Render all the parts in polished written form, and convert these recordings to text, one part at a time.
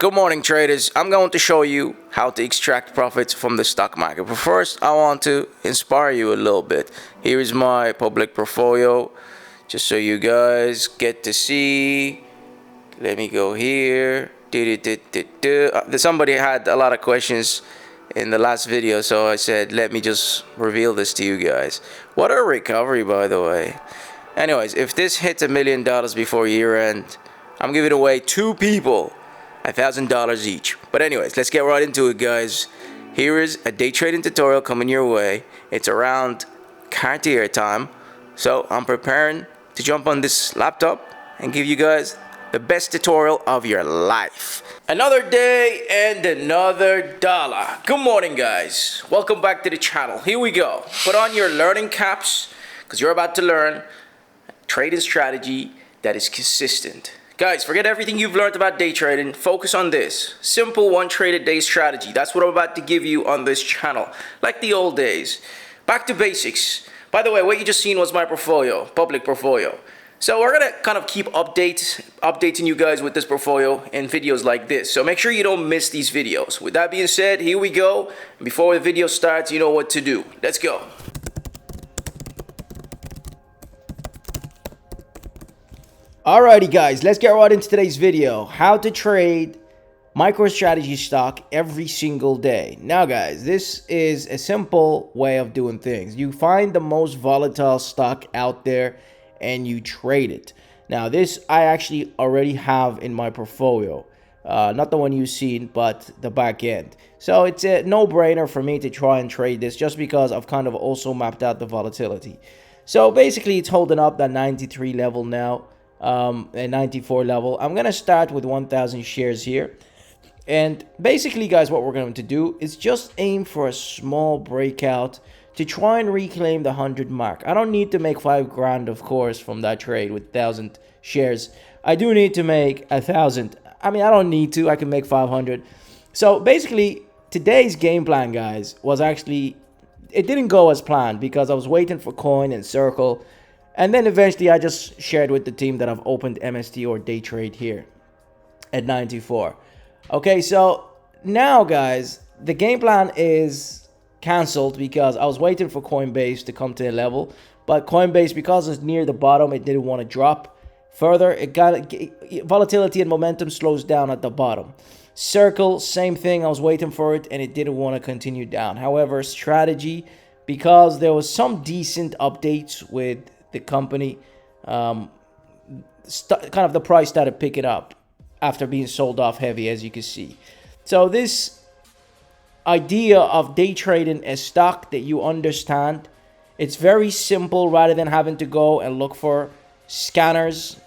Good morning, traders. I'm going to show you how to extract profits from the stock market. But first, I want to inspire you a little bit. Here is my public portfolio, just so you guys get to see. Let me go here. Somebody had a lot of questions in the last video, so I said, let me just reveal this to you guys. What a recovery, by the way. Anyways, if this hits $1 million before year end, I'm giving away 2 people $1,000 each. But anyways, let's get right into it, guys. Here is a day trading tutorial coming your way. It's around Cartier time, so I'm preparing to jump on this laptop and give you guys the best tutorial of your life. Another day and another dollar. Good morning, guys. Welcome back to the channel. Here we go. Put on your learning caps because you're about to learn trading strategy that is consistent. Guys, forget everything you've learned about day trading. Focus on this. Simple one trade a day strategy. That's what I'm about to give you on this channel. Like the old days. Back to basics. By the way, what you just seen was my portfolio, public portfolio. So we're going to kind of keep updating you guys with this portfolio in videos like this. So make sure you don't miss these videos. With that being said, here we go. Before the video starts, you know what to do. Let's go. Alrighty guys, let's get right into today's video. How to trade MicroStrategy stock every single day. Now guys, this is a simple way of doing things. You find the most volatile stock out there and you trade it. Now this I actually already have in my portfolio. Not the one you've seen, but the back end. So it's a no-brainer for me to try and trade this just because I've kind of also mapped out the volatility. So basically it's holding up that 93 level now. At 94 level. I'm gonna start with 1,000 shares here, and basically guys, what we're going to do is just aim for a small breakout to try and reclaim the 100 mark. I don't need to make 5 grand, of course, from that trade with 1,000 shares. I do need to make 1,000. I mean, I don't need to. I can make 500. So basically today's game plan, guys, was actually, it didn't go as planned because I was waiting for coin and circle. And then eventually I just shared with the team that I've opened MST or day trade here at 94. Okay, so now guys, the game plan is canceled because I was waiting for Coinbase to come to a level. But Coinbase, because it's near the bottom, it didn't want to drop further. It got volatility and momentum slows down at the bottom. Circle, same thing. I was waiting for it and it didn't want to continue down. However, strategy, because there was some decent updates with the company, kind of the price started picking up after being sold off heavy, as you can see. So this idea of day trading a stock that you understand, it's very simple. Rather than having to go and look for scanners,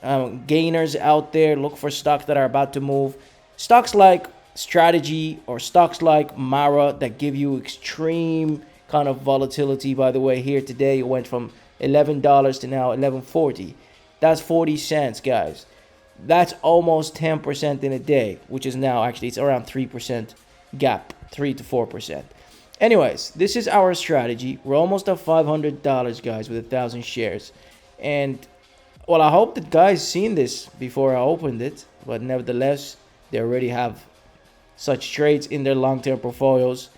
gainers out there, look for stocks that are about to move. Stocks like Strategy or stocks like Mara that give you extreme kind of volatility. By the way, here today it went from $11 to now $11.40. That's 40 cents, guys. That's almost 10% in a day, which is now actually, it's around 3% gap, 3 to 4%. Anyways, this is our strategy. We're almost at $500, guys, with 1,000 shares. And well, I hope that guys seen this before I opened it, but nevertheless, they already have such trades in their long-term portfolios.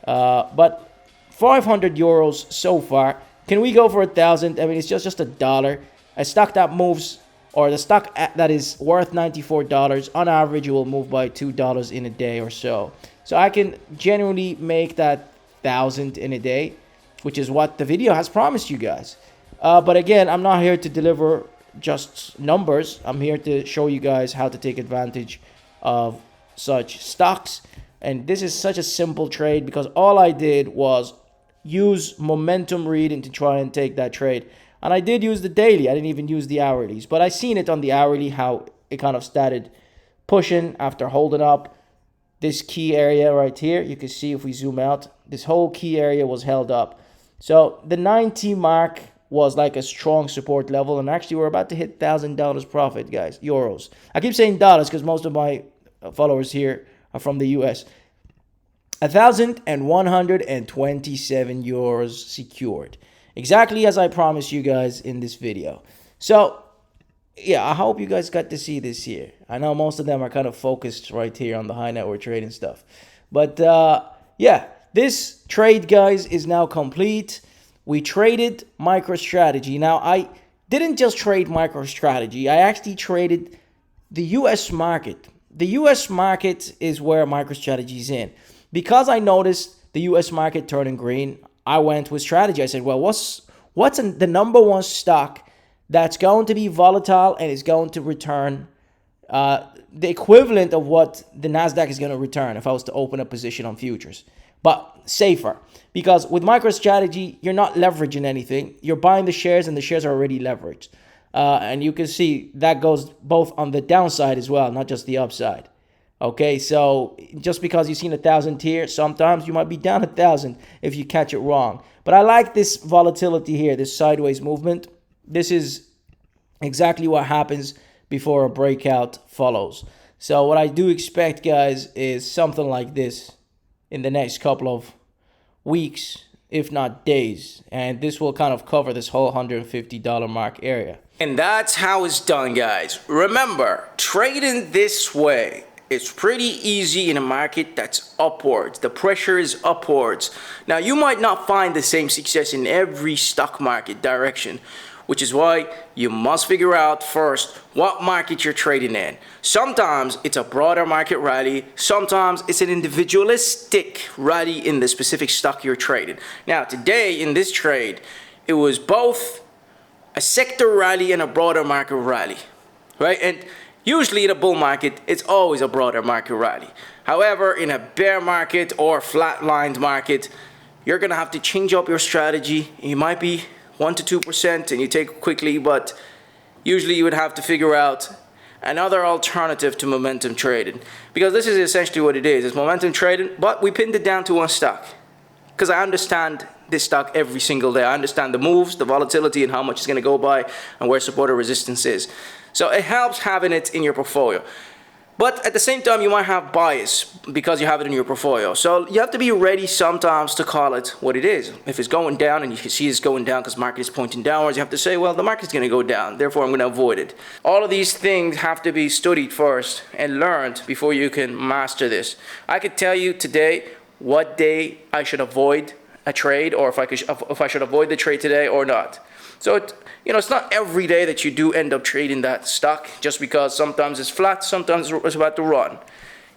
But 500 euros so far. Can we go for 1,000? I mean, it's just $1. A stock that moves, or the stock that is worth $94, on average, it will move by $2 in a day or so. So I can genuinely make that 1,000 in a day, which is what the video has promised you guys. But again, I'm not here to deliver just numbers. I'm here to show you guys how to take advantage of such stocks. And this is such a simple trade because all I did was use momentum reading to try and take that trade. And I did use the daily. I didn't even use the hourlies. But I seen it on the hourly how it kind of started pushing after holding up this key area right here. You can see if we zoom out, this whole key area was held up. So the 90 mark was like a strong support level. And actually we're about to hit $1,000 profit, guys, euros. I keep saying dollars because most of my followers here are from the US. 1,127 euros secured. Exactly as I promised you guys in this video. So yeah, I hope you guys got to see this here. I know most of them are kind of focused right here on the high net worth trading stuff. But yeah, this trade, guys, is now complete. We traded MicroStrategy. Now, I didn't just trade MicroStrategy. I actually traded the US market. The US market is where MicroStrategy is in. Because I noticed the US market turning green, I went with strategy. I said, well, what's the number one stock that's going to be volatile and is going to return the equivalent of what the Nasdaq is going to return if I was to open a position on futures, but safer. Because with MicroStrategy, you're not leveraging anything. You're buying the shares and the shares are already leveraged. And you can see that goes both on the downside as well, not just the upside. Okay, so just because you've seen 1,000 here, sometimes you might be down 1,000 if you catch it wrong. But I like this volatility here, this sideways movement. This is exactly what happens before a breakout follows. So what I do expect, guys, is something like this in the next couple of weeks, if not days. And this will kind of cover this whole $150 mark area. And that's how it's done, guys. Remember, trading this way, it's pretty easy in a market that's upwards. The pressure is upwards. Now, you might not find the same success in every stock market direction, which is why you must figure out first what market you're trading in. Sometimes it's a broader market rally. Sometimes it's an individualistic rally in the specific stock you're trading. Now, today in this trade, it was both a sector rally and a broader market rally, right? And usually in a bull market, it's always a broader market rally. However, in a bear market or flatlined market, you're gonna have to change up your strategy. You might be 1 to 2% and you take it quickly, but usually you would have to figure out another alternative to momentum trading, because this is essentially what it is. It's momentum trading, but we pinned it down to one stock because I understand this stock every single day. I understand the moves, the volatility, and how much it's going to go by and where support or resistance is. So it helps having it in your portfolio. But at the same time, you might have bias because you have it in your portfolio. So you have to be ready sometimes to call it what it is. If it's going down and you can see it's going down because market is pointing downwards, you have to say, well, the market's going to go down, therefore I'm going to avoid it. All of these things have to be studied first and learned before you can master this. I could tell you today what day I should avoid a trade, or if I should avoid the trade today or not. So it's not every day that you do end up trading that stock, just because sometimes it's flat, sometimes it's about to run,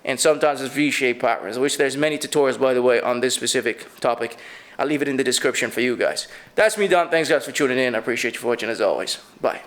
and sometimes it's V-shaped patterns, which there's many tutorials, by the way, on this specific topic. I'll leave it in the description for you guys. That's me done. Thanks guys for tuning in. I appreciate you for watching as always. Bye.